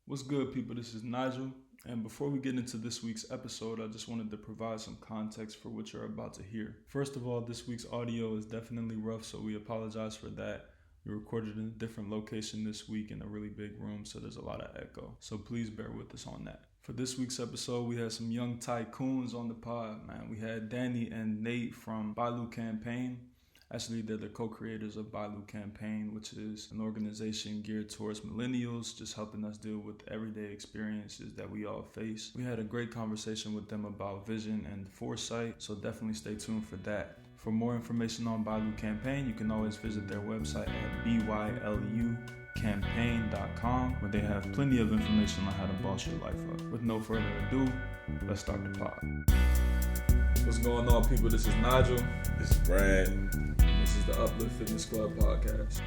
What's good, people? This is Nigel. And before we get into this week's episode, I just wanted to provide some context for what you're about to hear. First of all, this week's audio is definitely rough, so we apologize for that. We recorded in a different location this week in a really big room, so there's a lot of echo. So please bear with us on that. For this week's episode, we had some young tycoons on the pod, man. We had Danny and Nate from B.Y.L.U campaign. Actually, they're the co-creators of B.Y.L.U campaign, which is an organization geared towards millennials, just helping us deal with everyday experiences that we all face. We had a great conversation with them about vision and foresight, so definitely stay tuned for that. For more information on B.Y.L.U campaign, you can always visit their website at BYLUcampaign.com, where they have plenty of information on how to boss your life up. With no further ado, let's start the pod. What's going on, people? This is Nigel. This is Brad. This is the Uplift Fitness Club podcast.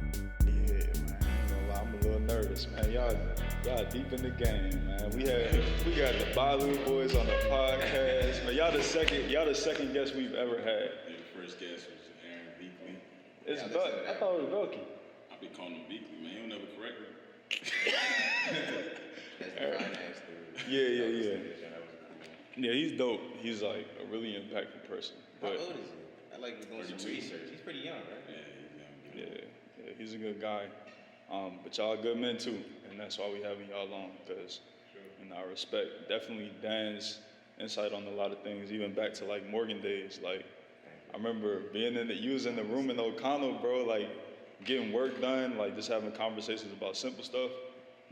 Yeah, man. I ain't gonna lie, I'm a little nervous, man. Y'all deep in the game, man. We got the B.Y.L.U boys on the podcast, man. Y'all the second guest we've ever had. Yeah, the first guest was Aaron Beakley. It's I thought it was Velky. I be calling him Beakley, man. He'll never correct me. That's the finance dude. Yeah. Yeah, he's dope. He's like a really impactful person. How old is he? I like doing some research. He's pretty young, right? Yeah, he's young. Yeah, he's a good guy. But y'all good men too, and that's why we having y'all on, because I respect definitely Dan's insight on a lot of things, even back to like Morgan days. Like I remember being you was in the room in O'Connell, bro, like getting work done, like just having conversations about simple stuff.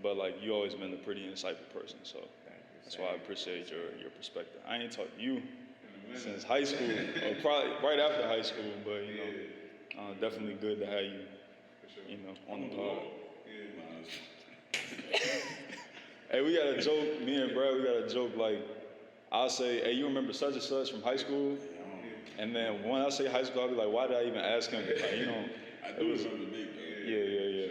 But like you always been a pretty insightful person, so that's why I appreciate your perspective. I ain't talked to you since high school, or probably right after high school, but definitely good to have you, on the pod. Hey, we got a joke, me and Brad, we got a joke, like, I'll say, hey, you remember such and such from high school? And then when I say high school, I'll be like, why did I even ask him? Like, I do remember big, though.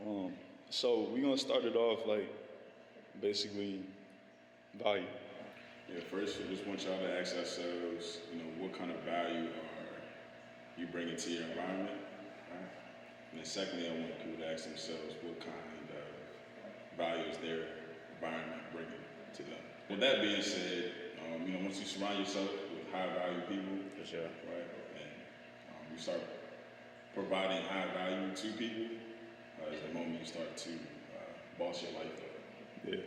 Yeah. So we're going to start it off, like, basically, value. Yeah, first, we just want y'all to ask ourselves, what kind of value are you bringing to your environment, right? And then secondly, I want people to ask themselves what kind of value is their environment bringing to them. With that being said, once you surround yourself with high value people, For sure. right, and you start providing high value to people, is the moment you start to boss your life up. Yeah.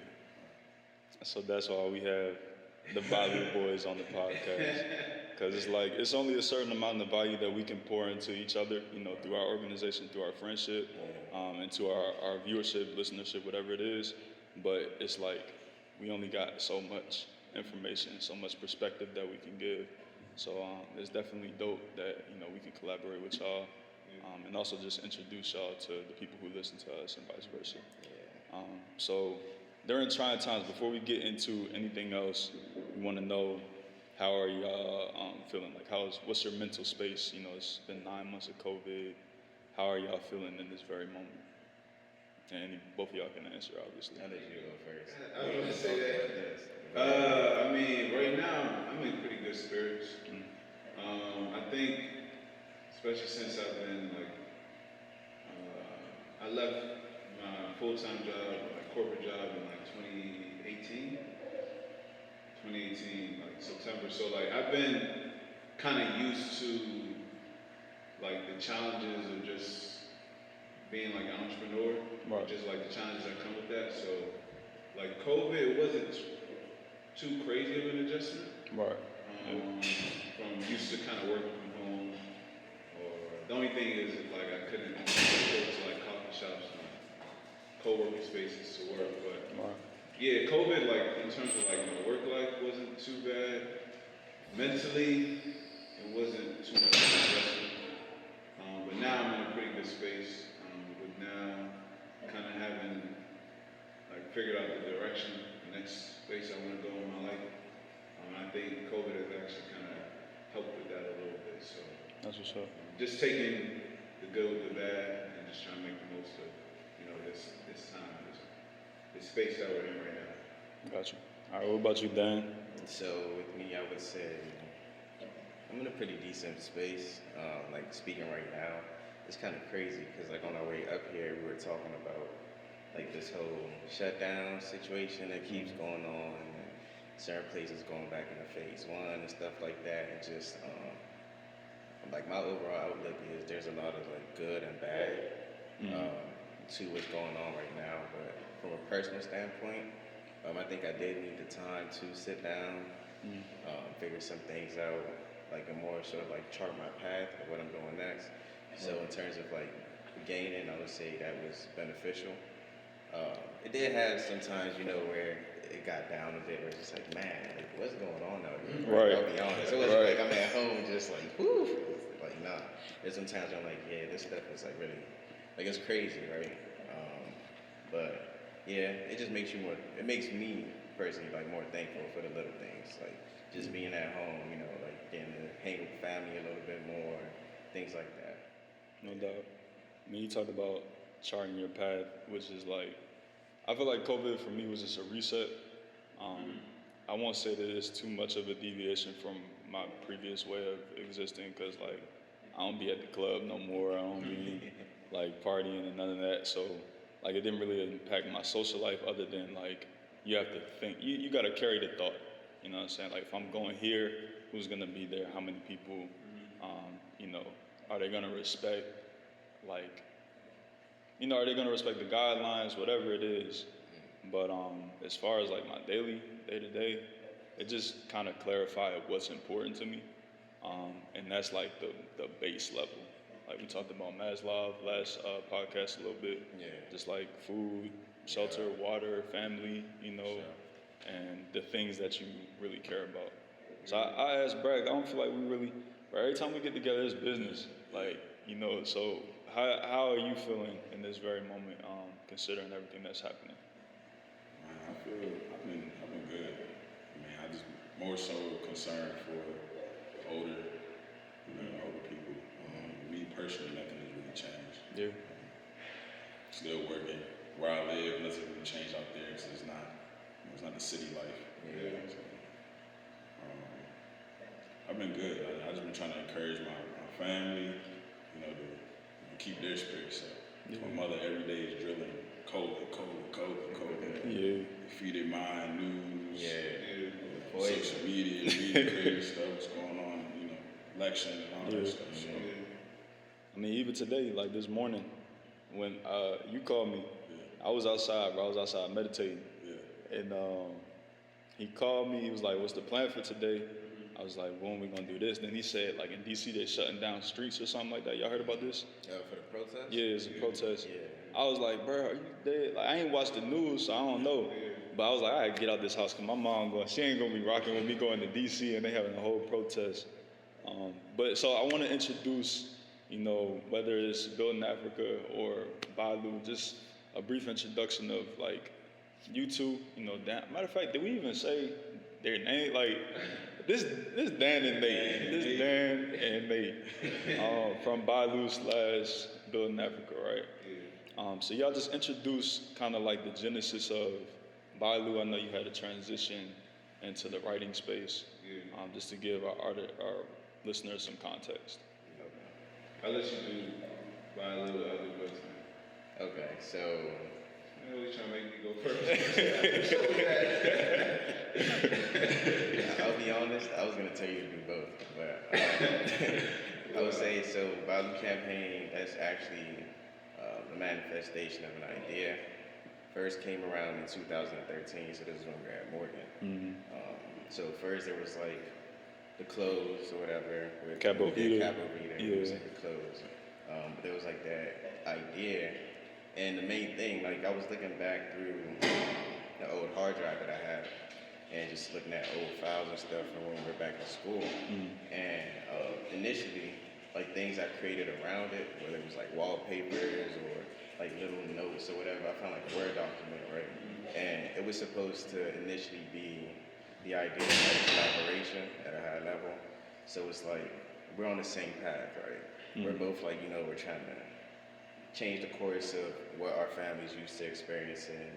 So that's why we have the B.Y.L.U boys on the podcast, because it's only a certain amount of value that we can pour into each other, through our organization, through our friendship, and to our viewership, listenership, whatever it is. But it's like we only got so much information, so much perspective that we can give. So it's definitely dope that we can collaborate with y'all, and also just introduce y'all to the people who listen to us and vice versa. So during trying times, before we get into anything else, we want to know, how are y'all feeling? Like, what's your mental space? It's been 9 months of COVID. How are y'all feeling in this very moment? And both of y'all can answer, obviously. I'll let you go first. I was going to say that. Right now, I'm in pretty good spirits. I think, especially since I've been, I left my full-time job, my corporate job in 2018, September. So I've been kind of used to the challenges of just being an entrepreneur, Right. just the challenges that come with that. So COVID wasn't too crazy of an adjustment. Right. From used to kind of working from home, or the only thing is I couldn't go to coffee shops and co-working spaces to work, but yeah, COVID in terms of my work life wasn't too bad. Mentally, it wasn't too much of an adjustment. But now I'm in a pretty good space, with now kind of having figured out the direction, the next space I want to go in my life. I think COVID has actually kind of helped with that a little bit. So That's what's up. just taking the good with the bad and just trying to make the most of this time, this space that we're in right now. Gotcha. All right, what about you, Dan? So with me, I would say I'm in a pretty decent space. Speaking right now, it's kind of crazy because on our way up here, we were talking about like this whole shutdown situation that keeps going on, and certain places going back into phase one and stuff like that, and just like my overall outlook is there's a lot of like good and bad to what's going on right now. But from a personal standpoint, I think I did need the time to sit down, figure some things out, like a more sort of like chart my path of what I'm doing next. So in terms of like gaining, I would say that was beneficial. It did have sometimes, where it got down a bit, where it's just like, man, like what's going on out here? Right. I'll be honest. It wasn't like I'm at home just like, whoo. Like, nah. There's sometimes I'm like, yeah, this stuff is like really, like it's crazy, right? But yeah, it just makes you more, it makes me personally like more thankful for the little things. Like just being at home, like getting to hang with family a little bit more, things like that. No doubt. I mean, you talked about charting your path, which is like, I feel like COVID for me was just a reset. I won't say that it's too much of a deviation from my previous way of existing, because like I don't be at the club no more. I don't be like partying and none of that. So like it didn't really impact my social life, other than like you have to think, you got to carry the thought. You know what I'm saying? Like if I'm going here, who's gonna be there? How many people? Are they gonna respect like? Are they gonna respect the guidelines, whatever it is? But as far as like my daily, day-to-day, it just kind of clarified what's important to me, and that's like the base level. Like we talked about Maslow last podcast a little bit. Yeah. Just like food, shelter, water, family, and the things that you really care about. So I asked Bragg, I don't feel like we really, every time we get together, it's business. Like, so how are you feeling in this very moment, considering everything that's happening? Man, I've been good. I mean, I just more so concerned for older people. Me personally, nothing has really changed. Yeah. Still working where I live. Nothing really changed out there because it's not the city life. Yeah. So, I've been good. I just been trying to encourage my family, to keep their spirits up. Yeah. My mother every day is drilling COVID. Yeah. Feed their mind, news, social Poison. media, reading crazy stuff, what's going on, election and all that stuff. So, I mean, even today, like this morning, when you called me, I was outside, bro. I was outside meditating. Yeah. And he called me. He was like, "What's the plan for today?" I was like, "When we gonna do this?" Then he said, like in DC, they're shutting down streets or something like that. Y'all heard about this? For the protest? Yeah, it's a protest. Yeah. I was like, "Bro, are you dead?" Like I ain't watched the news, so I don't know. But I was like, I gotta get out this house because my mom she ain't gonna be rocking with me going to DC and they having a whole protest. But so I want to introduce, whether it's Building Africa or B.Y.L.U, just a brief introduction of like you two. Matter of fact, did we even say their name? Like this Dan and Nate. This Dan and Nate from B.Y.L.U / Building Africa, right? So y'all just introduce kind of like the genesis of B.Y.L.U. I know you had a transition into the writing space, just to give our listeners some context. I'll let you do B.Y.L.U. I'll do books. Okay, so. You always trying to make me go first. I'll be honest, I was going to tell you to do both, but I would say, so B.Y.L.U campaign, that's actually the manifestation of an idea. First came around in 2013, so this is when we were at Morgan. Mm-hmm. So first there was like the clothes or whatever. Capo Vita. Yeah. Was like the clothes. But there was like that idea, and the main thing, like I was looking back through the old hard drive that I had, and just looking at old files and stuff from when we were back in school. And initially, like things I created around it, whether it was like wallpapers or like little notes or whatever, I found like a Word document, right? And it was supposed to initially be the idea of like collaboration at a high level. So it's like, we're on the same path, right? We're both like, we're trying to change the course of what our families used to experiencing.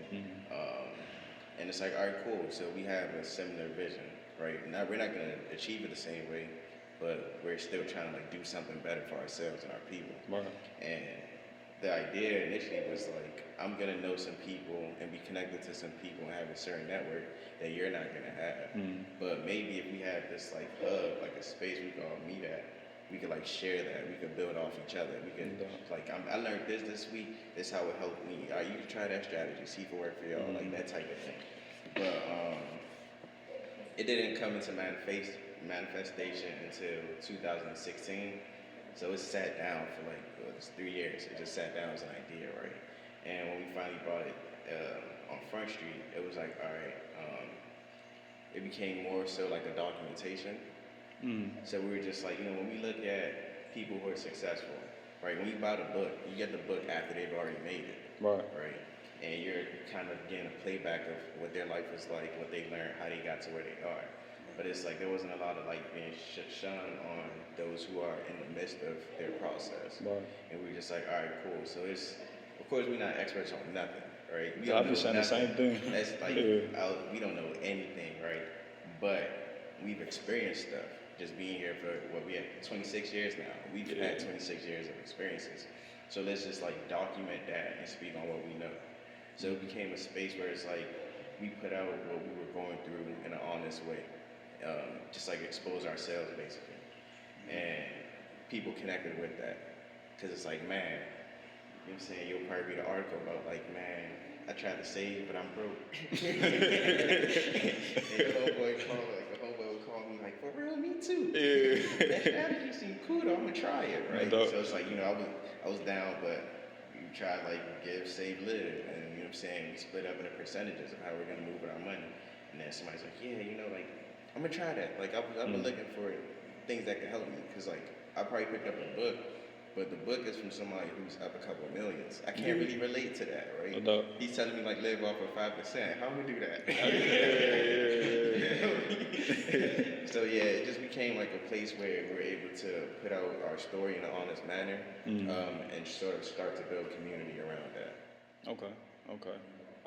And it's like, all right, cool. So we have a similar vision, right? Now we're not gonna achieve it the same way, but we're still trying to like do something better for ourselves and our people. Right. And the idea initially was like, I'm gonna know some people and be connected to some people and have a certain network that you're not gonna have. But maybe if we had this like hub, like a space we could all meet at, we could like share that. We could build off each other. We could like, I learned this week. This how it helped me. All right, you can try that strategy. See if it worked for y'all. Like that type of thing. But it didn't come into manifestation until 2016. So it sat down for like it was 3 years. It just sat down as an idea, right? And when we finally brought it on Front Street, it was like, all right. It became more so like a documentation. So we were just like, when we look at people who are successful, right? When you buy the book, you get the book after they've already made it, right? And you're kind of getting a playback of what their life was like, what they learned, how they got to where they are. But it's like there wasn't a lot of light being shone on those who are in the midst of their process. And we were just like, all right, cool. So it's, of course, we're not experts on nothing, right? We I've been saying the same thing. That's like, we don't know anything, right? But we've experienced stuff. Just being here for we have 26 years now. We've had 26 years of experiences. So let's just like document that and speak on what we know. So it became a space where it's like we put out what we were going through in an honest way. Just like expose ourselves basically. And people connected with that. Cause it's like, man, you know what I'm saying? You'll probably read an article about like, man, I tried to save, but I'm broke. And the homeboy would call me like, for real, me too. That strategy seemed cool though, I'm gonna try it, right? So it's like, I was down, but we tried like give, save, live. And you know what I'm saying? We split up into percentages of how we're gonna move with our money. And then somebody's like, yeah, like, I'm gonna try that. Like, I've been looking for things that can help me. Cause like, I probably picked up a book, but the book is from somebody who's up a couple of millions. I can't really relate to that, right? He's telling me like live off of 5%. How am I do that? So yeah, it just became like a place where we're able to put out our story in an honest manner, and sort of start to build community around that. Okay.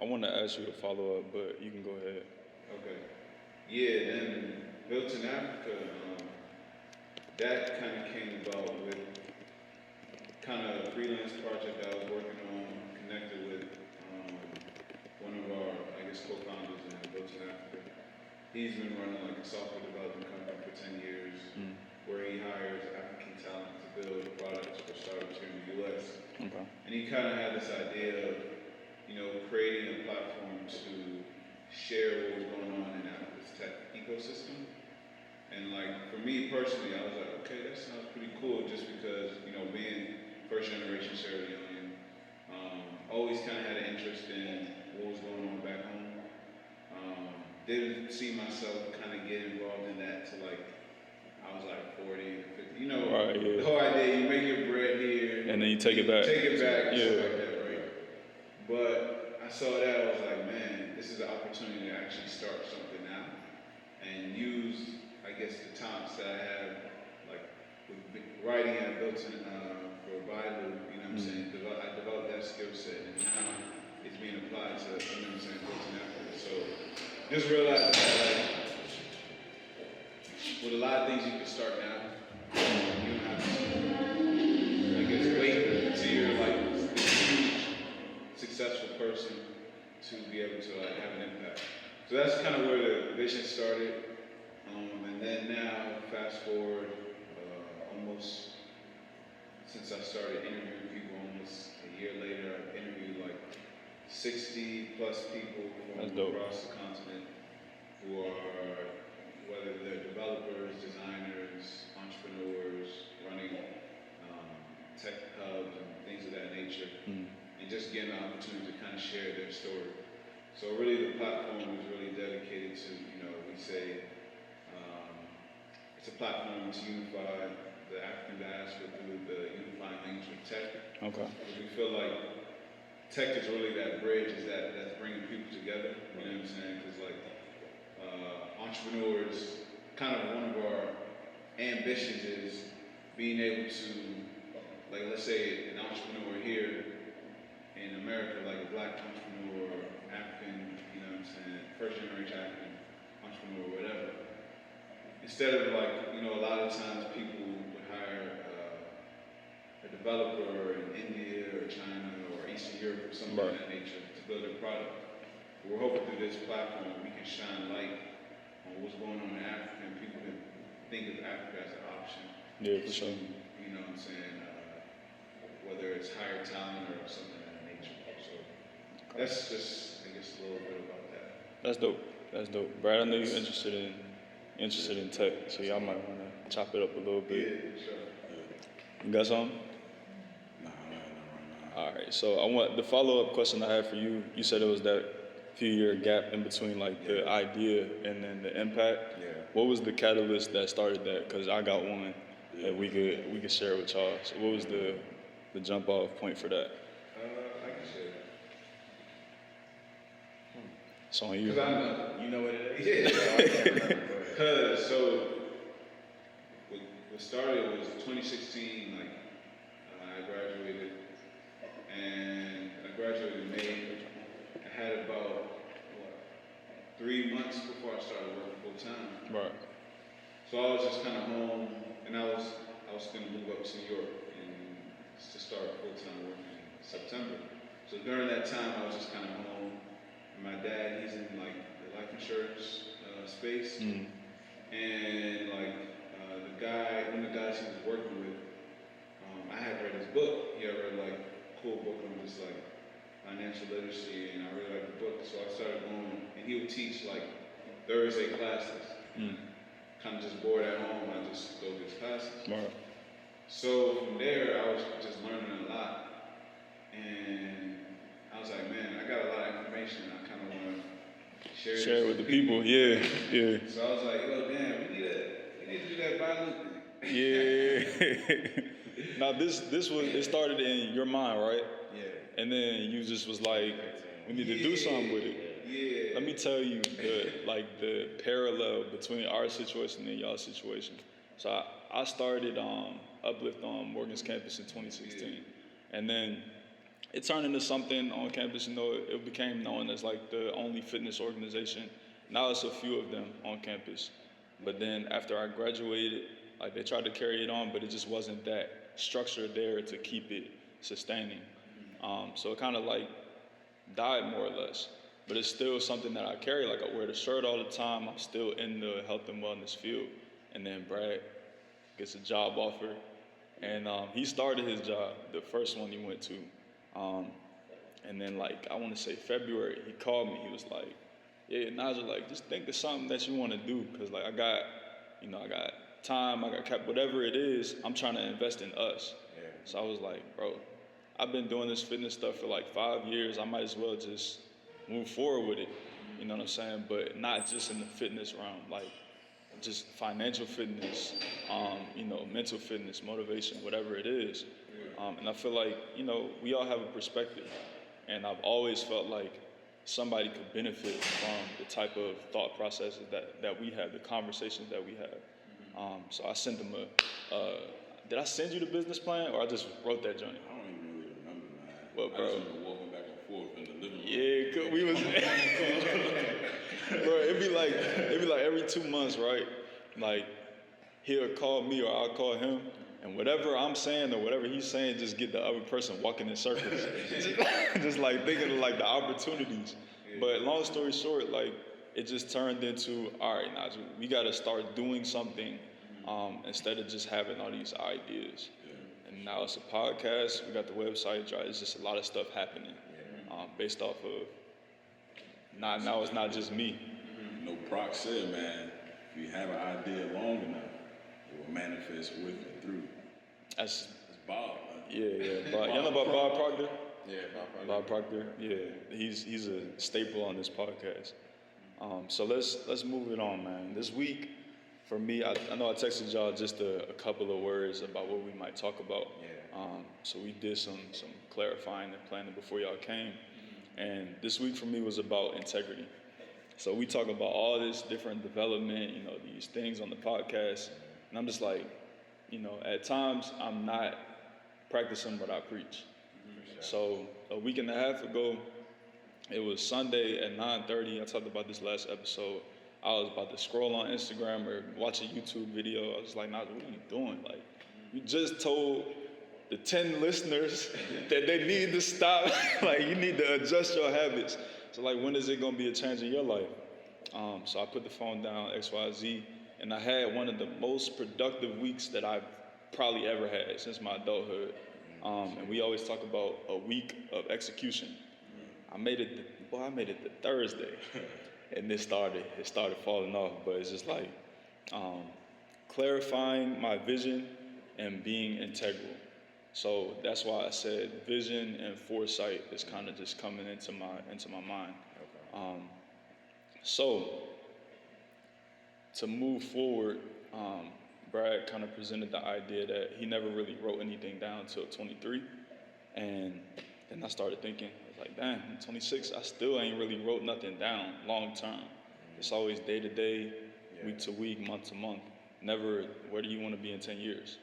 I want to ask you a follow up, but you can go ahead. Okay. Yeah, then Built in Africa, that kind of came about with kind of a freelance project I was working on, connected with one of our, co-founders in Built in Africa. He's been running like a software development company for 10 years, where he hires African talent to build products for startups here in the U.S. And he kind of had this idea of, creating a platform to share what was going on in Africa's tech ecosystem. And like, for me personally, I was like, okay, that sounds pretty cool, just because, being first generation Sierra Leonean, always kind of had an interest in what was going on back home. Didn't see myself kind of get involved in that till like, I was like 40, 50, the whole idea, you make your bread here. And then you take it back. And stuff like that, right? But I saw that, I was like, man, this is an opportunity to actually start something now and use, the talents that I have, like with writing and Built-in for BYLU, you know what I'm saying? I developed that skill set, and now it's being applied to, Built-in Africa. So just realizing that, with a lot of things you can start now, you don't have to, wait until you're like this huge, successful person to be able to have an impact. So that's kind of where the vision started. And then now, fast forward, almost since I started interviewing people, almost a year later, I've interviewed like 60 plus people from across the continent who are, whether they're developers, designers, entrepreneurs, running tech hubs and things of that nature, and just getting the opportunity to kind of share their story. So really the platform is really dedicated to, we say, it's a platform to unify the African diaspora through the unifying language of tech. Because we feel like tech is really that bridge, that's bringing people together. You know what I'm saying? Because like entrepreneurs, kind of one of our ambitions is being able to, like, let's say an entrepreneur here in America, like a black entrepreneur, or African, you know what I'm saying, first generation African entrepreneur, or whatever. Instead of like, a lot of times people would hire a developer in India or China or Eastern Europe or something of that nature to build a product. We're hoping through this platform we can shine light on what's going on in Africa, and people can think of Africa as an option. Yeah, for sure. You know what I'm saying? Whether it's higher talent or something of that nature. So that's just, I guess, a little bit about that. That's dope. That's dope. Brad, I know you're interested in tech, so y'all might want to chop it up a little bit. Yeah, sure. You got something? Nah, I'm not right now. All right. So I want the follow-up question I had for you. You said it was that few-year gap in between like the idea and then the impact. Yeah. What was the catalyst that started that? Because I got one that we could share with y'all. So what was the jump-off point for that? I can share. It's on you. Because I know. You know what it is? Yeah. I can't remember. Because, so, what started was 2016, like, I graduated, and I graduated in May. I had about, 3 months before I started working full-time. Right. So I was just kind of home, and I was going to move up to New York and to start full-time working in September. So during that time, I was just kind of home. And my dad, he's in like the life insurance space, and like one of the guys he was working with, I had read his book. He had read like a cool book on just like financial literacy, and I really liked the book. So I started going, and he would teach like Thursday classes. Kind of just bored at home, I just go to his classes. Right. So from there, I was just learning a lot, and I was like, man, I got a lot of information. I kind of want to share it with the people. Yeah. So I was like, yo, damn, we need to do that BYLU thing. Yeah. Now it started in your mind, right? Yeah. And then you just was like, we need to do something with it. Yeah. Let me tell you the parallel between our situation and y'all's situation. So I started Uplift on Morgan's campus in 2016. And then it turned into something on campus, it became known as like the only fitness organization. Now it's a few of them on campus. But then after I graduated, like they tried to carry it on, but it just wasn't that structure there to keep it sustaining. So it kind of like died more or less. But it's still something that I carry. Like I wear the shirt all the time. I'm still in the health and wellness field. And then Brad gets a job offer. And he started his job, the first one he went to. And then like, I want to say February, he called me. He was like, yeah, Nigel, like just think of something that you want to do. Cause like I got time, I got cap, whatever it is, I'm trying to invest in us. Yeah. So I was like, bro, I've been doing this fitness stuff for like 5 years. I might as well just move forward with it, you know what I'm saying? But not just in the fitness realm, like just financial fitness, mental fitness, motivation, whatever it is. And I feel like, we all have a perspective. And I've always felt like somebody could benefit from the type of thought processes that we have, the conversations that we have. So I sent them did I send you the business plan or I just wrote that joint? I don't even really remember, man. Well, bro. I just remember walking back and forth in the living room. Yeah, 'cause we was, bro. It'd be like every 2 months, right? Like he'll call me or I'll call him, and whatever I'm saying or whatever he's saying, just get the other person walking in circles, just like thinking of like the opportunities. But long story short, like it just turned into, all right, Nigel, we got to start doing something instead of just having all these ideas. And now it's a podcast. We got the website. Right? It's just a lot of stuff happening based off of. Now it's not just me. Proc said, man, if you have an idea long enough, it will manifest with and through. That's Bob. yeah. Bob. You know about Bob Proctor? Yeah, Bob Proctor. Yeah, he's a staple on this podcast. So let's move it on, man. This week, for me, I know I texted y'all just a couple of words about what we might talk about. Yeah. So we did some clarifying and planning before y'all came. And this week for me was about integrity. So we talk about all this different development, these things on the podcast. And I'm just like, at times I'm not practicing what I preach. So a week and a half ago, it was Sunday at 9:30. I talked about this last episode. I was about to scroll on Instagram or watch a YouTube video. I was like, Nigel, what are you doing? Like, you just told the 10 listeners that they need to stop. Like, you need to adjust your habits. So, like, when is it going to be a change in your life? So I put the phone down, XYZ, and I had one of the most productive weeks that I've probably ever had since my adulthood. And we always talk about a week of execution. I made it to Thursday, and it started falling off. But it's just like clarifying my vision and being integral. So that's why I said vision and foresight is kind of just coming into my mind. Okay. So to move forward, Brad kind of presented the idea that he never really wrote anything down until 23, and then I started thinking, I was like, damn, I'm 26, I still ain't really wrote nothing down long term. It's always day to day, week to week, month to month. Never, where do you want to be in 10 years?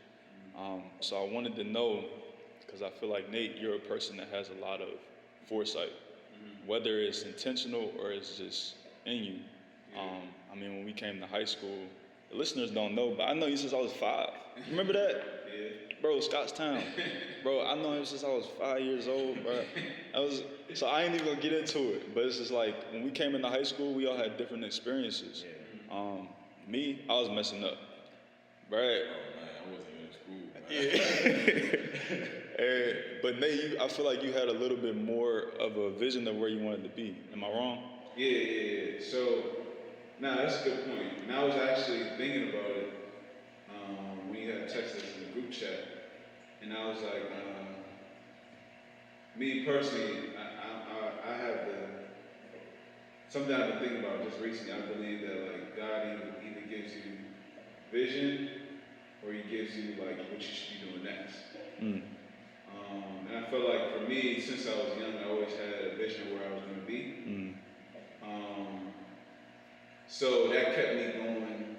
So I wanted to know, because I feel like, Nate, you're a person that has a lot of foresight, whether it's intentional or it's just in you. I mean, when we came to high school, the listeners don't know, but I know you since I was 5. Remember that? Yeah. Bro, Scottstown. Bro, I know him since I was 5 years old, bro. So I ain't even gonna get into it, but it's just like, when we came into high school, we all had different experiences. Me, I was messing up. Brad. Oh man, I wasn't even in school, man. But Nate, I feel like you had a little bit more of a vision of where you wanted to be. Am I wrong? Yeah. So, that's a good point. And I was actually thinking about it when you had texted us in the group chat, and I was like, me personally, I have something I've been thinking about just recently. I believe that like God either gives you vision or He gives you like what you should be doing next. And I felt like for me, since I was young, I always had a vision of where I was going to be. So that kept me going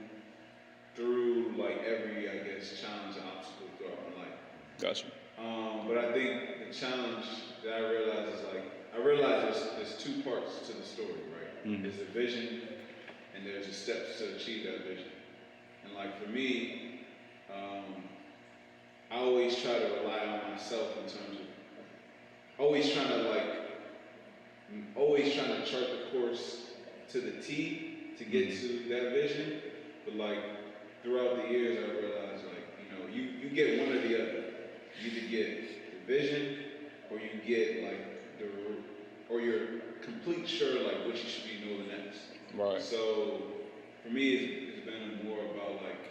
through like every, I guess, challenge and obstacle throughout my life. Gotcha. But I think the challenge that I realized is like, there's 2 parts to the story, right? There's a vision and there's the steps to achieve that vision. And like for me, I always try to rely on myself in terms of always trying to chart the course to the T to get to that vision. But like throughout the years, I realized like, you get one or the other. You either get the vision or you get like or you're complete sure like what you should be doing next. Right. So for me, it's been more about like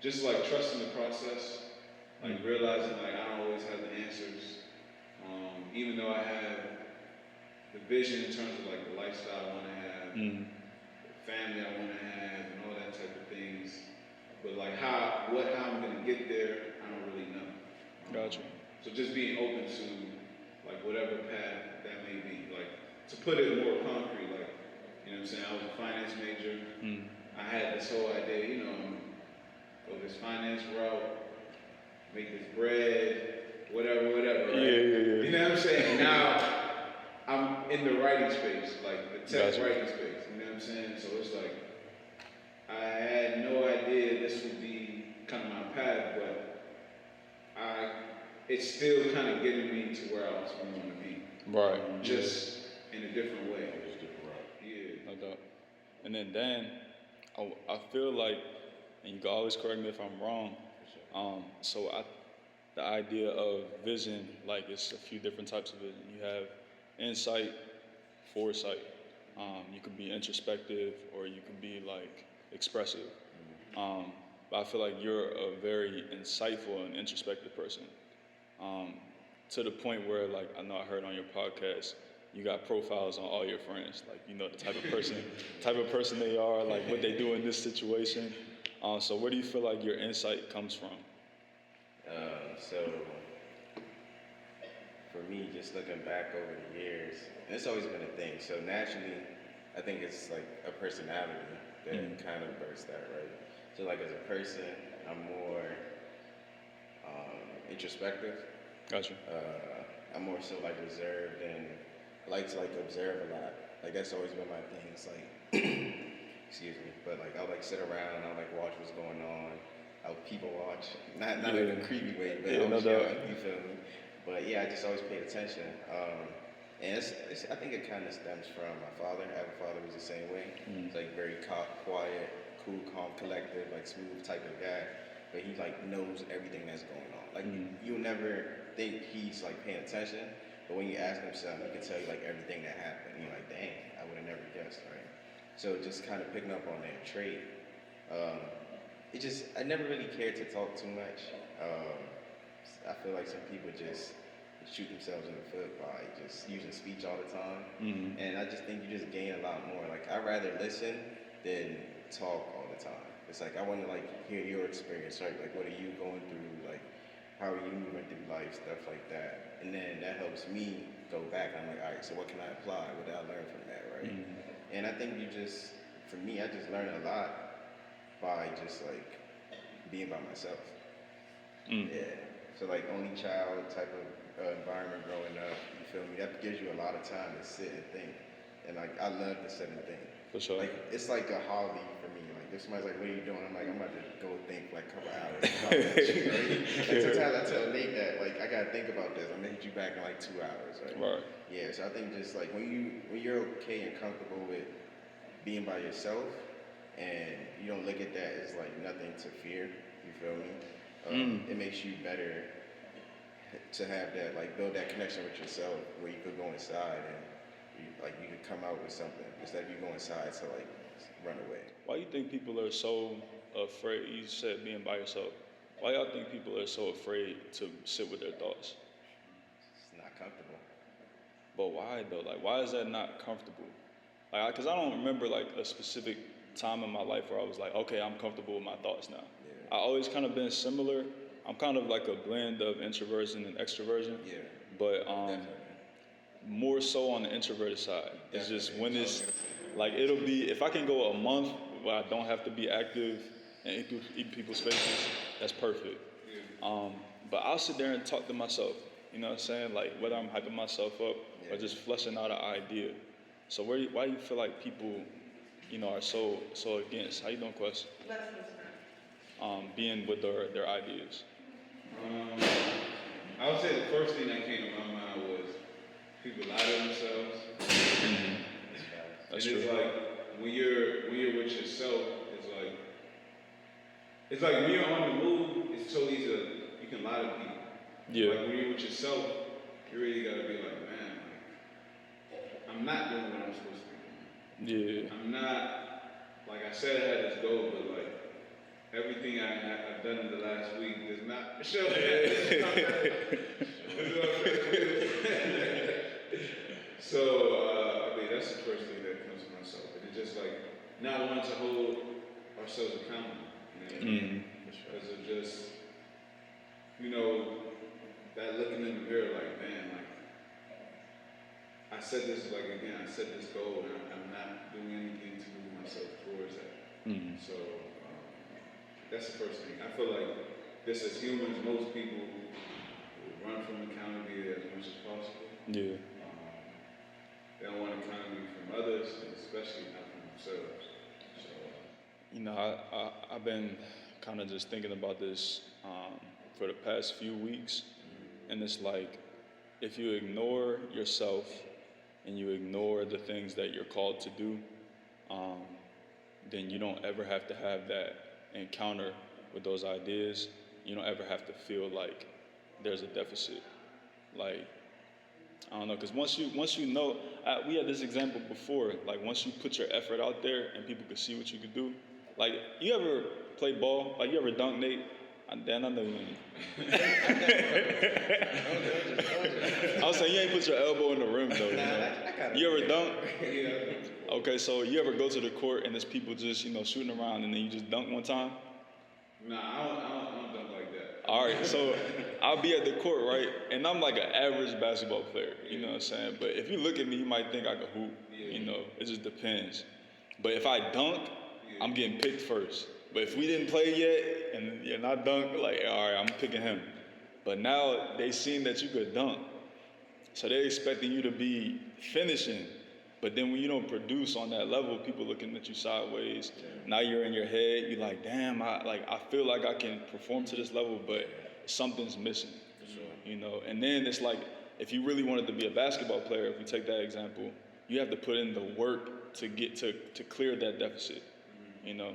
just like trusting the process, like realizing like I don't always have the answers, even though I have the vision in terms of like the lifestyle I want to have, the family I want to have, and all that type of things. But like how I'm gonna get there, I don't really know. Gotcha. So just being open to like whatever path that may be. Like to put it more concrete, like what I'm saying, I was a finance major. I had this whole idea, go this finance route, make this bread, whatever, right? Yeah. You know what I'm saying? Now I'm in the writing space, like the tech writing space. You know what I'm saying? So it's like I had no idea this would be kind of my path, but it's still kind of getting me to where I was going to be. Right. Just in a different way. Yeah. No doubt. And then Dan, I feel like, and you can always correct me if I'm wrong. The idea of vision, like it's a few different types of vision. You have insight, foresight. You could be introspective or you could be like expressive. But I feel like you're a very insightful and introspective person. To the point where like I know I heard on your podcast, you got profiles on all your friends, like the type of person they are, like what they do in this situation. So where do you feel like your insight comes from? So for me, just looking back over the years, and it's always been a thing. So naturally, I think it's like a personality that kind of bursts that, right? So like as a person, I'm more introspective. Gotcha. I'm more so like reserved, and I like to like observe a lot. Like that's always been my thing. It's like, excuse me, but like I like sit around, I like watch what's going on. I'll people watch, not in a creepy way, but Yeah, I no was doubt. young, you feel me? But yeah, I just always paid attention. And I think it kind of stems from my father. I have a father who's the same way. He's like very quiet, cool, calm, collective, like smooth type of guy. But he like knows everything that's going on. Like you'll never think he's like paying attention, but when you ask him something, he can tell you like everything that happened. You're like, dang, I would have never guessed, right? So just kind of picking up on that trait. I never really cared to talk too much. I feel like some people just shoot themselves in the foot by just using speech all the time. And I just think you just gain a lot more. Like, I'd rather listen than talk all the time. It's like, I want to like hear your experience, right? Like, what are you going through? Like, how are you moving through life? Stuff like that. And then that helps me go back. I'm like, all right, so what can I apply? What did I learn from that, right? And I think for me, I just learned a lot by just like being by myself. Yeah. So like only child type of environment growing up, you feel me? That gives you a lot of time to sit and think. And like I love to sit and think. For sure. Like it's like a hobby for me. Like if somebody's like, "What are you doing?" I'm like, "I'm about to go think for like a couple hours about that shit." Right? Like sometimes I tell Nate that like I gotta think about this. I'm gonna hit you back in like 2 hours. Right? Yeah. So I think just like when you're okay and comfortable with being by yourself, and you don't look at that as like nothing to fear. You feel me? It makes you better to have that, like build that connection with yourself where you could go inside and you could come out with something instead of you go inside to like run away. Why do you think people are so afraid? You said being by yourself. Why y'all think people are so afraid to sit with their thoughts? It's not comfortable. But why though? Like, why is that not comfortable? Like, because I don't remember like a specific time in my life where I was like, okay, I'm comfortable with my thoughts now. I always kind of been similar. I'm kind of like a blend of introversion and extroversion. Yeah. But more so on the introverted side. It's just when it's like it'll be if I can go a month where I don't have to be active and eat people's faces, that's perfect. But I'll sit there and talk to myself. You know what I'm saying? Like whether I'm hyping myself up or just fleshing out an idea. So why do you feel like people, are so against? How you doing, Quest? Being with their ideas. I would say the first thing that came to my mind was people lie to themselves. That's and true. It's like when you're with yourself, it's like when you're on the move, it's so easy you can lie to people. Yeah. Like when you're with yourself, you really gotta be like, man, I'm not doing what I'm supposed to be doing. Yeah. I'm not, like I said I had this goal, but like everything I've done in the last week does not show that. So, I mean, that's the first thing that comes to myself. And it's just like not wanting to hold ourselves accountable. Because of just, that looking in the mirror like, man, like, I set this goal and I'm not doing anything to move myself towards that. So that's the first thing. I feel like this as humans, most people run from accountability as much as possible. Yeah. They don't want accountability from others, and especially not from themselves. So I've been kind of just thinking about this for the past few weeks, and it's like if you ignore yourself and you ignore the things that you're called to do, then you don't ever have to have that encounter with those ideas. You don't ever have to feel like there's a deficit. Like, I don't know, because once you know, we had this example before, like once you put your effort out there and people can see what you can do. Like, you ever play ball? Like, you ever dunk, Nate? Dan, I know you ain't. I was saying, you ain't put your elbow in the rim, though. You ever dunk? Okay, so you ever go to the court and there's people just, shooting around and then you just dunk one time? Nah, I don't dunk like that. All right, so I'll be at the court, right? And I'm like an average basketball player, you know what I'm saying? But if you look at me, you might think I can hoop, it just depends. But if I dunk, I'm getting picked first. But if we didn't play yet and you're not dunk, like, all right, I'm picking him. But now they seen that you could dunk. So they're expecting you to be finishing. But then when you don't produce on that level, people looking at you sideways. Now you're in your head. You're like, damn, I feel like I can perform to this level, but something's missing. Sure. You know. And then it's like, if you really wanted to be a basketball player, if we take that example, you have to put in the work to get to clear that deficit. You know.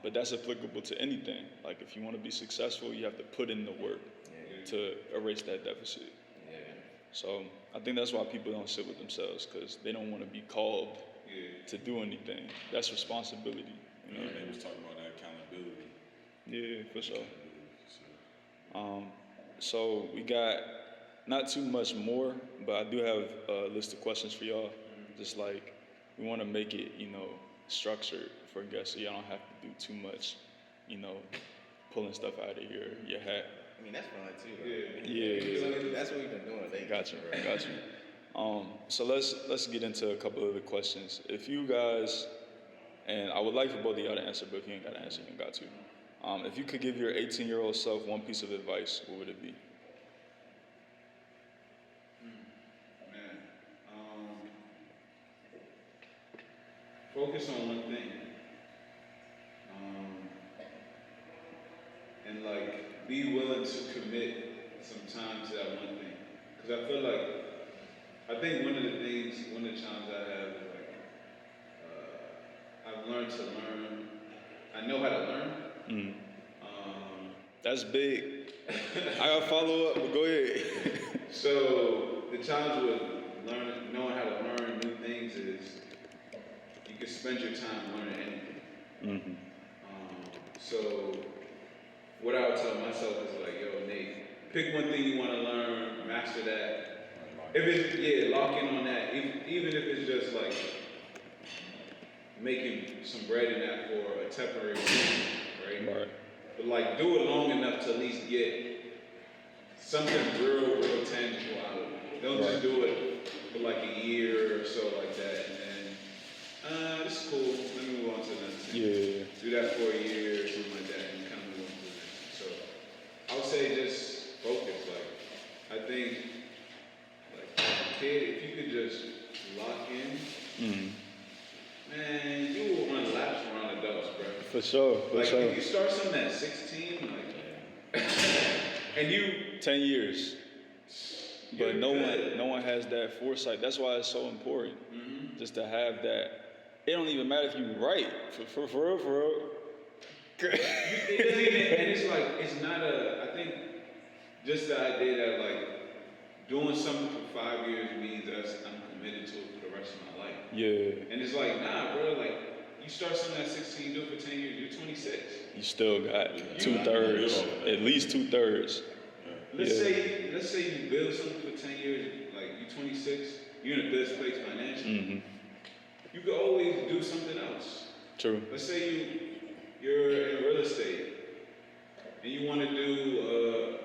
But that's applicable to anything. Like if you want to be successful, you have to put in the work to erase that deficit. Yeah. So I think that's why people don't sit with themselves, because they don't want to be called to do anything. That's responsibility. You know. They was talking about that accountability. Yeah, for sure. So we got not too much more, but I do have a list of questions for y'all. Just like we want to make it, you know, structured for guests, so y'all don't have to do too much, you know, pulling stuff out of your hat. I mean, that's fun too, though. Yeah. So that's what we've been doing lately. Got you. So let's get into a couple of the questions. If you guys, and I would like for both of y'all to answer, but if you ain't got to answer, you ain't got to. If you could give your 18-year-old self one piece of advice, what would it be? Man, focus on one thing. And like, be willing to commit some time to that one thing. Because I think one of the challenges I have is like, I've learned to learn. I know how to learn. That's big. I got to follow up, but go ahead. So the challenge with knowing how to learn new things is you can spend your time learning anything. So what I would tell myself is like, yo, Nate, pick one thing you want to learn, master that. If it's, lock in on that. Even if it's just like making some bread in that for a temporary season, right? But like do it long enough to at least get something real tangible out of it. Don't just do it for like a year or so like that, and then, this is cool, let me move on to the next thing. Yeah. Do that for a year or something like that, and kind of move on to the next thing. So I would say just focus. Like, I think, like, kid, if you could just lock in, man, you will run laps around adults, bro. For sure. If you start something at 16, like, and you 10 years. But no one has that foresight. That's why it's so important, just to have that. It don't even matter if you right, for real. It doesn't even, and it's like, it's not I think just the idea that like doing something for 5 years means I'm committed to it for the rest of my life. Yeah. And it's like, nah, bro, like you start something at 16, do it for 10 years, you're 26. You still got 2/3, at least 2/3. Let's say you build something for 10 years, like you're 26, you're in a good place financially. You could always do something else. True. Let's say you're in real estate and you want to do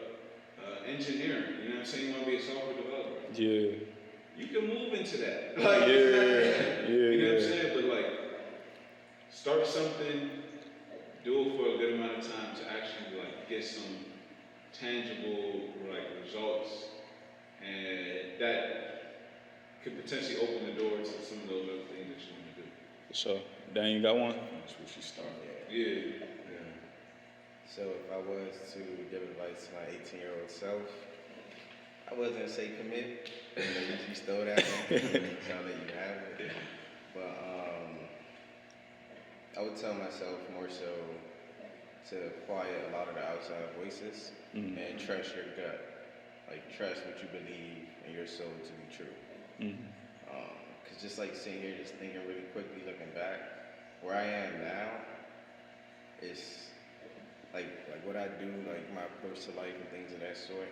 engineering. You know what I'm saying? You want to be a software developer. Yeah. You can move into that. Like, you know what I'm saying? But like, start something, do it for a good amount of time to actually like get some tangible like results, and that could potentially open the door to some of those other things that you want to do. So, Dan, you got one? That's what she started. Yeah. So if I was to give advice to my 18-year-old self, I wasn't gonna say commit. You stole that one. So I'll let you have it. But I would tell myself more so to quiet a lot of the outside voices and trust your gut. Like trust what you believe in your soul to be true. Cause just like sitting here, just thinking really quickly, looking back, where I am now is like what I do, like my approach to life and things of that sort.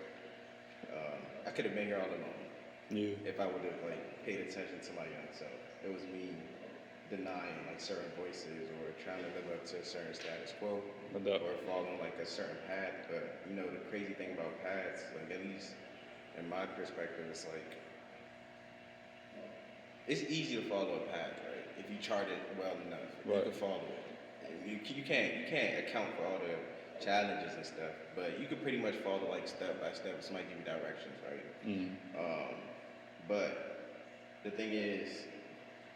I could have been here all alone. Yeah. If I would have like paid attention to my young self. It was me denying like certain voices or trying to live up to a certain status quo or following like a certain path. But you know, the crazy thing about paths, like at least in my perspective, it's like it's easy to follow a path, right? If you chart it well enough, you can follow it. You can't account for all the challenges and stuff, but you can pretty much follow like step by step. Somebody give you directions, right? But the thing is,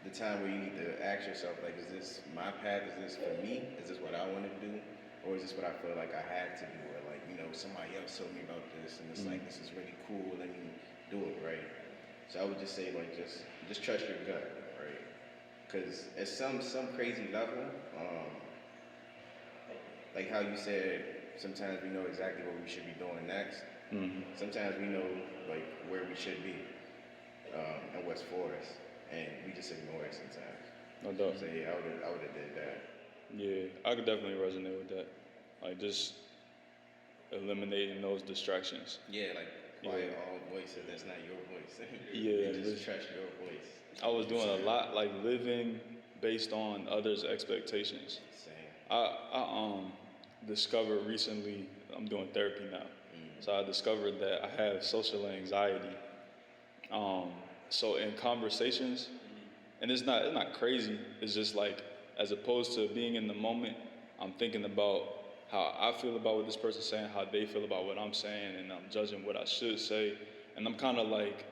the time where you need to ask yourself, like, is this my path? Is this for me? Is this what I want to do? Or is this what I feel like I have to do? Or like, you know, somebody else told me about this and it's like, this is really cool, let me do it, right? So I would just say, like, just trust your gut, right? Because at some crazy level, like how you said, sometimes we know exactly what we should be doing next. Sometimes we know like where we should be and what's for us, and we just ignore it sometimes. No doubt. So yeah, I would have did that. Yeah, I could definitely resonate with that. Like just eliminating those distractions. Yeah, like quiet all voices. That's not your voice. Yeah, just trust your voice. I was doing a lot like living based on others' expectations. Same. I discovered recently, I'm doing therapy now. So I discovered that I have social anxiety. So in conversations, and it's not crazy, it's just like, as opposed to being in the moment, I'm thinking about how I feel about what this person's saying, how they feel about what I'm saying, and I'm judging what I should say. And I'm kind of like,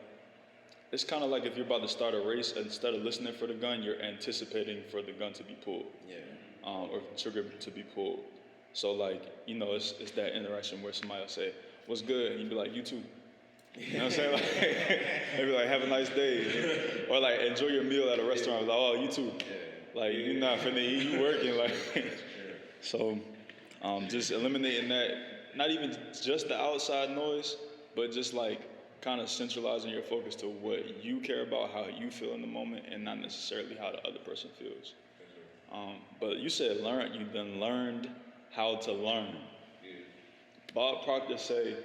it's kind of like if you're about to start a race, instead of listening for the gun, you're anticipating for the gun to be pulled. Yeah. Or trigger to be pulled. So like, you know, it's that interaction where somebody will say, "What's good?" And you'd be like, "You too." You know what I'm saying? Like, maybe like, "Have a nice day," or like, "Enjoy your meal at a restaurant." Like, "Oh, you too." Like, you're not finna eat, you working. Like, so just eliminating that, not even just the outside noise, but just like kind of centralizing your focus to what you care about, how you feel in the moment, and not necessarily how the other person feels. But you said you done learned how to learn. Bob Proctor say,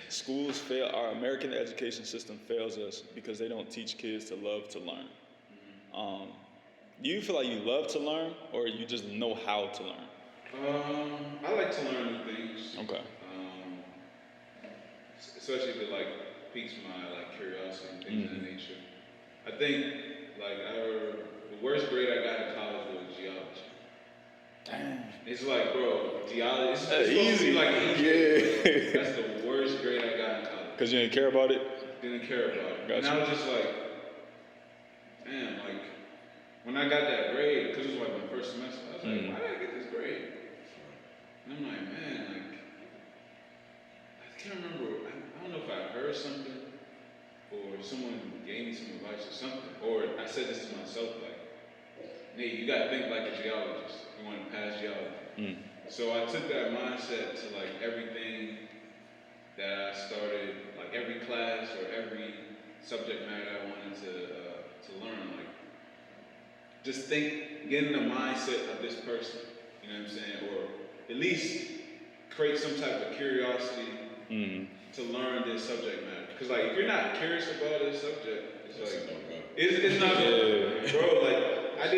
schools fail, our American education system fails us because they don't teach kids to love to learn. Do you feel like you love to learn, or you just know how to learn? I like to learn new things. Okay. Especially if it like piques my like curiosity and things of that nature. I think like the worst grade I got in college was geology. Damn. It's like, bro, geology. It's easy. Like easy. Yeah. That's the worst grade I got in college. Because you didn't care about it? Didn't care about it. Gotcha. And I was just like, damn, like when I got that grade, because it was like my first semester, I was like, why did I get this grade? And I'm like, man, like I can't remember. I don't know if I heard something or someone gave me some advice or something, or I said this to myself, like, Nate, you gotta think like a geologist. You want to pass geology. So I took that mindset to like everything that I started, like every class or every subject matter I wanted to learn. Like, just get in the mindset of this person. You know what I'm saying? Or at least create some type of curiosity to learn this subject matter. Because like, if you're not curious about this subject, it's like it's not good, bro. Like. I'll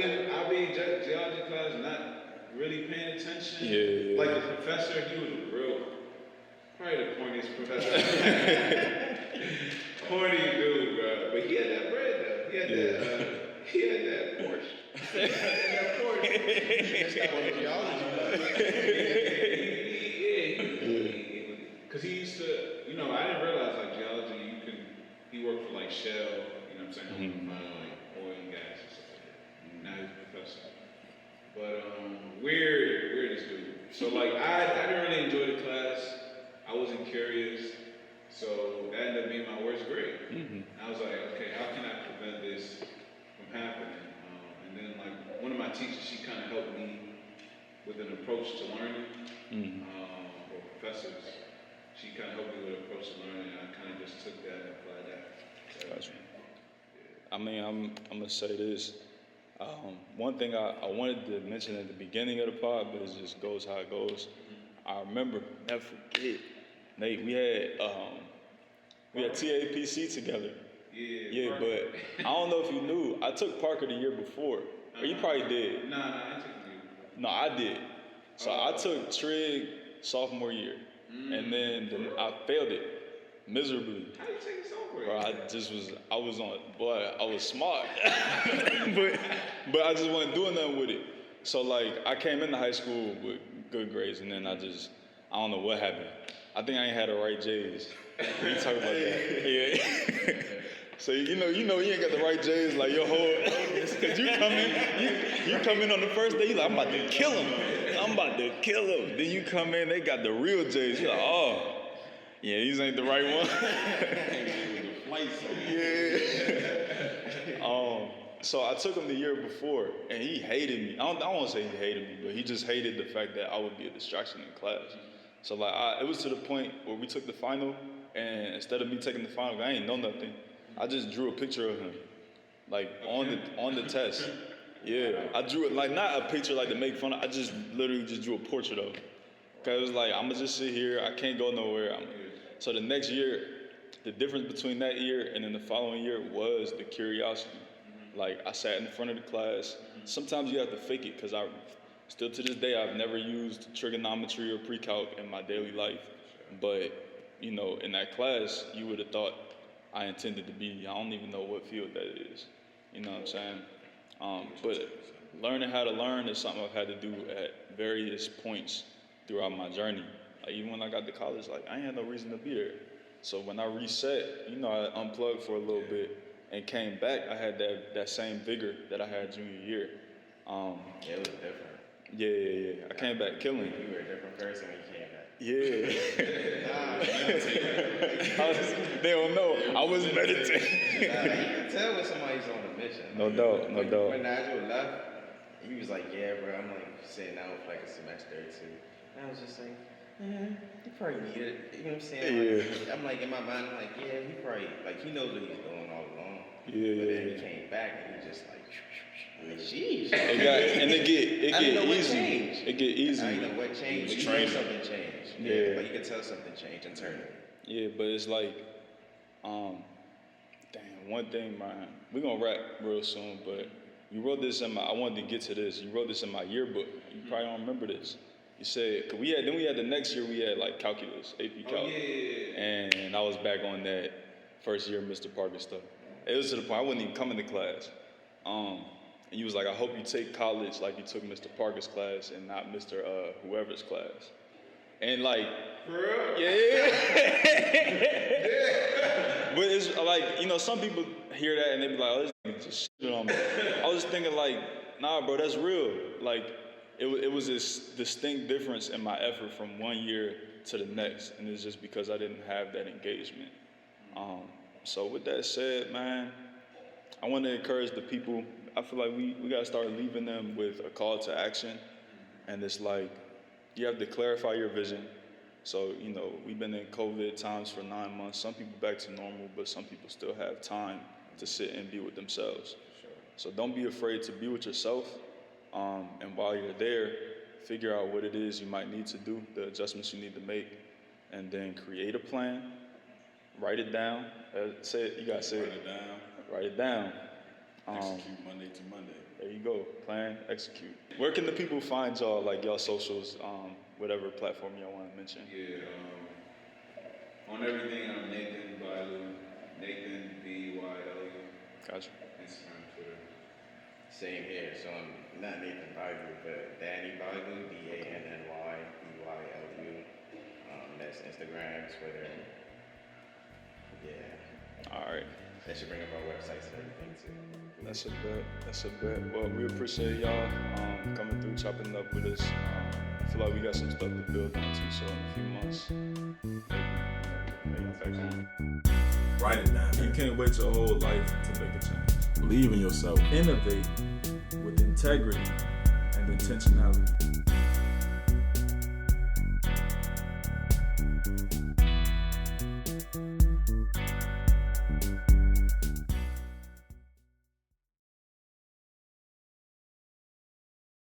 be in geology class not really paying attention. Yeah. Like the professor, he was probably the corniest professor. Corny dude, bro. But he had that bread though. He had that Porsche. That's not what geology Because he used to, you know, I didn't realize like geology, he worked for like Shell, you know what I'm saying? Like oil and gas. Now he's a professor. But weirdest dude. So like I didn't really enjoy the class. I wasn't curious. So that ended up being my worst grade. I was like, okay, how can I prevent this from happening? And then like one of my teachers, she kind of helped me with an approach to learning. Or professors, she kind of helped me with an approach to learning, and I kind of just took that and applied that. Gotcha. I mean, I'm gonna say this. One thing I wanted to mention at the beginning of the pod, but it just goes how it goes. I remember, never forget, Nate, we had TAPC together. Yeah, but I don't know if you knew, I took Parker the year before. Or you probably did. Nah, I took you. No, I did. So I took Trig sophomore year. And then I failed it miserably. How you take it sophomore Bro, I was smart. but I just wasn't doing nothing with it. So like, I came into high school with good grades, and then I don't know what happened. I think I ain't had the right J's. We can talk about that. Yeah. So you know you ain't got the right J's like your whole cause you come in on the first day, you like, I'm about to kill him. Then you come in, they got the real J's. You're like, oh, yeah, these ain't the right one. Yeah. So I took him the year before, and he hated me. I don't want to say he hated me, but he just hated the fact that I would be a distraction in class. So like, it was to the point where we took the final, and instead of me taking the final, I ain't know nothing. I just drew a picture of him, like on the test. Yeah, I drew it like not a picture like to make fun of. I just literally just drew a portrait of him. Cause it was like, I'm gonna just sit here. I can't go nowhere. So the next year, the difference between that year and then the following year was the curiosity. Like, I sat in the front of the class. Sometimes you have to fake it, because still to this day, I've never used trigonometry or pre-calc in my daily life. But, you know, in that class, you would have thought I intended to be, I don't even know what field that is. You know what I'm saying? But learning how to learn is something I've had to do at various points throughout my journey. Like, even when I got to college, like, I ain't had no reason to be there. So when I reset, you know, I unplugged for a little bit and came back, I had that same vigor that I had junior year. It was different. Yeah. I came back killing. You were a different person when you came back. Yeah. They don't know. I was meditating. You can tell when somebody's on a mission. No doubt. When Nigel left, he was like, yeah, bro, I'm like sitting out for like a semester or two. And I was just like, he probably need it. You know what I'm saying? Like, I'm like, in my mind, I'm like, yeah, he probably, like, he knows what he's doing all along. Yeah. But then he came back and he just like, sheesh. It get easy. It get easy. I know what changed. You know something changed. Yeah. Like, you can tell something changed internally. Yeah, but it's like, one thing, man, we're gonna wrap real soon, but you wrote this I wanted to get to this. You wrote this in my yearbook. You probably don't remember this. You said, cause we had the next year we had like calculus, AP Calc. And I was back on that first year Mr. Parker stuff. It was to the point I wasn't even coming to class. And you was like, I hope you take college like you took Mr. Parker's class and not Mr. Whoever's class. And like, for real? Yeah. But it's like, you know, some people hear that and they be like, oh, this nigga just shit on me. I was just thinking like, nah, bro, that's real. Like, it was this distinct difference in my effort from one year to the next, and it's just because I didn't have that engagement. So with that said, man, I want to encourage the people. I feel like we got to start leaving them with a call to action, and it's like, you have to clarify your vision. So, you know, we've been in COVID times for 9 months. Some people back to normal, but some people still have time to sit and be with themselves. Sure. So don't be afraid to be with yourself. And while you're there, figure out what it is you might need to do, the adjustments you need to make, and then create a plan, write it down. Say it, you gotta say it. Write it down. Execute Monday to Monday. There you go. Plan, execute. Where can the people find y'all, like y'all socials, whatever platform y'all want to mention? Yeah, on everything, I'm Nathan B.Y.L.U. Nathan B.Y.L.U. Gotcha. Instagram, Twitter. Same here. So I'm not Nathan B.Y.L.U, but Danny B.Y.L.U, D-A-N-N-Y-B-Y-L-U. That's Instagram, Twitter. Yeah. All right. That should bring up our websites and everything too. That's a bet. Well, we appreciate y'all coming through, chopping it up with us. I feel like we got some stuff to build on too, so in a few months, maybe back on. Write it down. You can't wait your whole life to make a change. Believe in yourself. Innovate with integrity and intentionality.